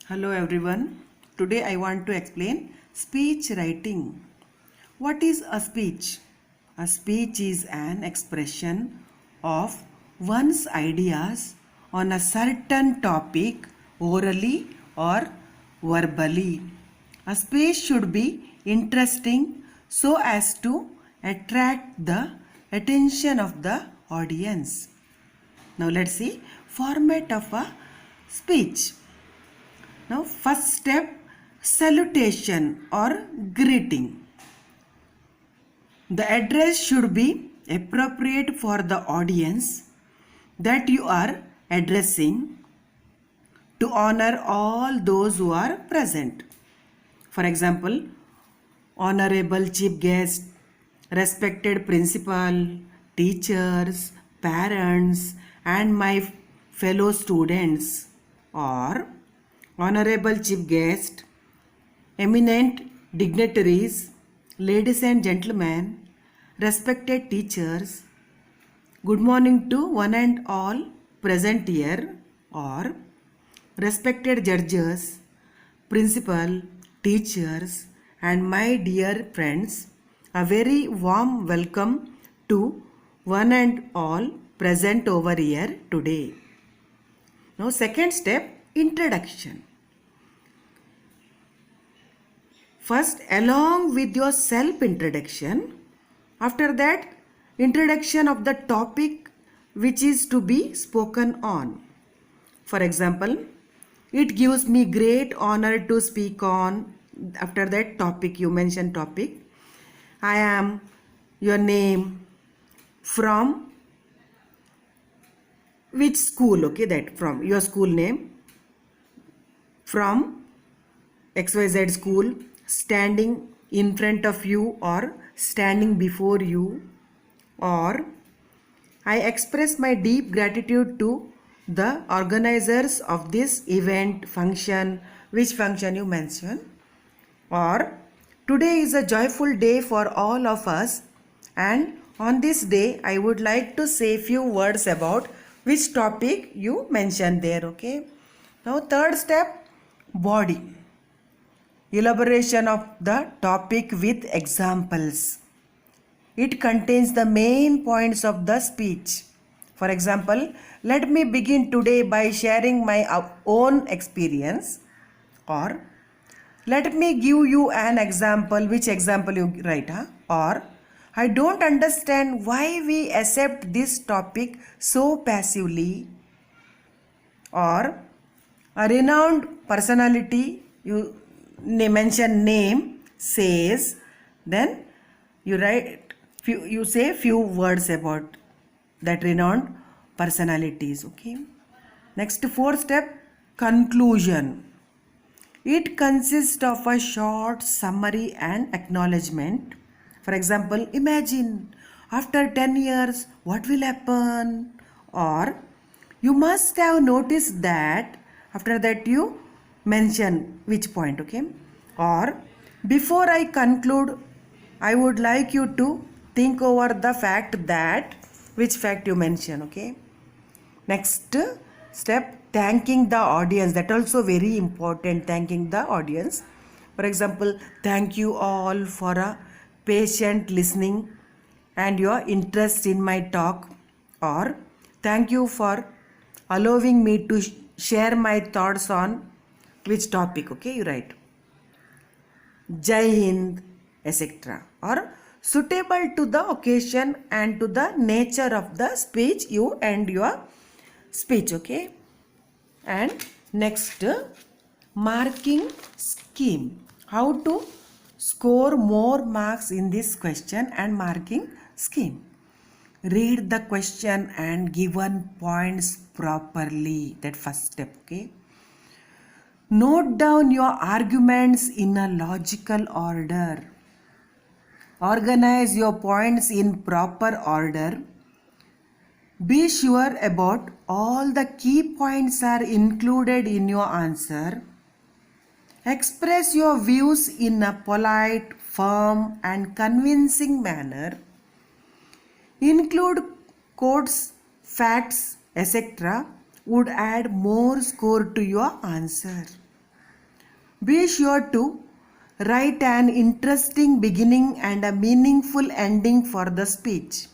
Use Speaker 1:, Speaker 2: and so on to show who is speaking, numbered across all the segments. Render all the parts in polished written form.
Speaker 1: Hello everyone. Today I want to explain speech writing. What is a speech? A speech is an expression of one's ideas on a certain topic orally or verbally. A speech should be interesting so as to attract the attention of the audience. Now let's see format of a speech. Now first step, salutation or greeting. The address should be appropriate for the audience that you are addressing to honor all those who are present. For example, honorable chief guest, respected principal, teachers, parents, and my fellow students, or honorable chief guest, eminent dignitaries, ladies and gentlemen, respected teachers, good morning to one and all present here, or respected judges, principal, teachers, and my dear friends, a very warm welcome to one and all present over here today. Now second step, introduction. First, along with your self introduction, after that, introduction of the topic which is to be spoken on. For example, it gives me great honor to speak on. After that topic, you mention topic. I am your name, from which school, okay, that from your school name, from XYZ school, standing in front of you or standing before you, or I express my deep gratitude to the organizers of this event, function, which function you mention, or today is a joyful day for all of us, and on this day I would like to say few words about which topic you mentioned there. Okay, now third step, body. Elaboration of the topic with examples. It contains the main points of the speech. For example, let me begin today by sharing my own experience, or let me give you an example. Which example you write? Or I don't understand why we accept this topic so passively. Or a renowned personality, you mention name, says, then you write you say few words about that renowned personalities. Okay, next fourth step, conclusion. It consists of a short summary and acknowledgement. For example, imagine after 10 years what will happen, or you must have noticed that. After that you mention which point. Okay, or before I conclude I would like you to think over the fact that, which fact you mention. Okay, next step, thanking the audience. That also very important, thanking the audience. For example, thank you all for a patient listening and your interest in my talk, or thank you for allowing me to share my thoughts on which topic. Okay, you write Jai Hind, etc., or suitable to the occasion and to the nature of the speech, you end your speech. Okay, and next, marking scheme. How to score more marks in this question and marking scheme. Read the question and given points properly. That first step. Okay, note down your arguments in a logical order. Organize your points in proper order. Be sure about all the key points are included in your answer. Express your views in a polite, firm, and convincing manner. Include quotes, facts, etc. would add more score to your answer. Be sure to write an interesting beginning and a meaningful ending for the speech.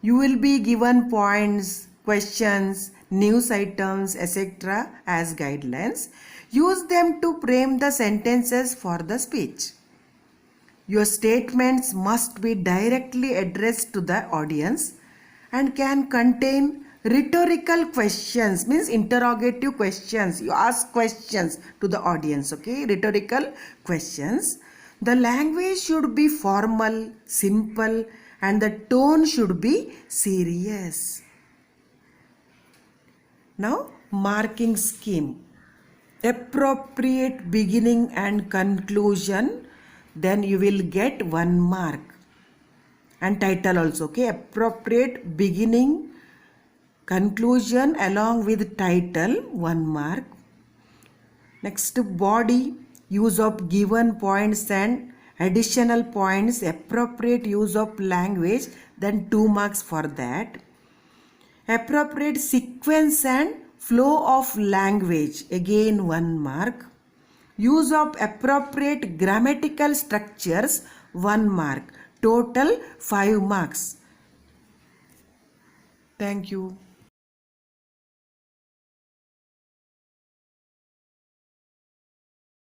Speaker 1: You will be given points, questions, news items, etc. as guidelines. Use them to frame the sentences for the speech. Your statements must be directly addressed to the audience and can contain rhetorical questions, means interrogative questions. You ask questions to the audience, okay? Rhetorical questions. The language should be formal, simple, and the tone should be serious. Now, marking scheme. Appropriate beginning and conclusion, then you will get 1 mark. And title also, okay? Appropriate beginning, conclusion along with title, 1 mark. Next, body, use of given points and additional points, appropriate use of language, then 2 marks for that. Appropriate sequence and flow of language, again 1 mark. Use of appropriate grammatical structures, 1 mark. Total 5 marks. Thank you.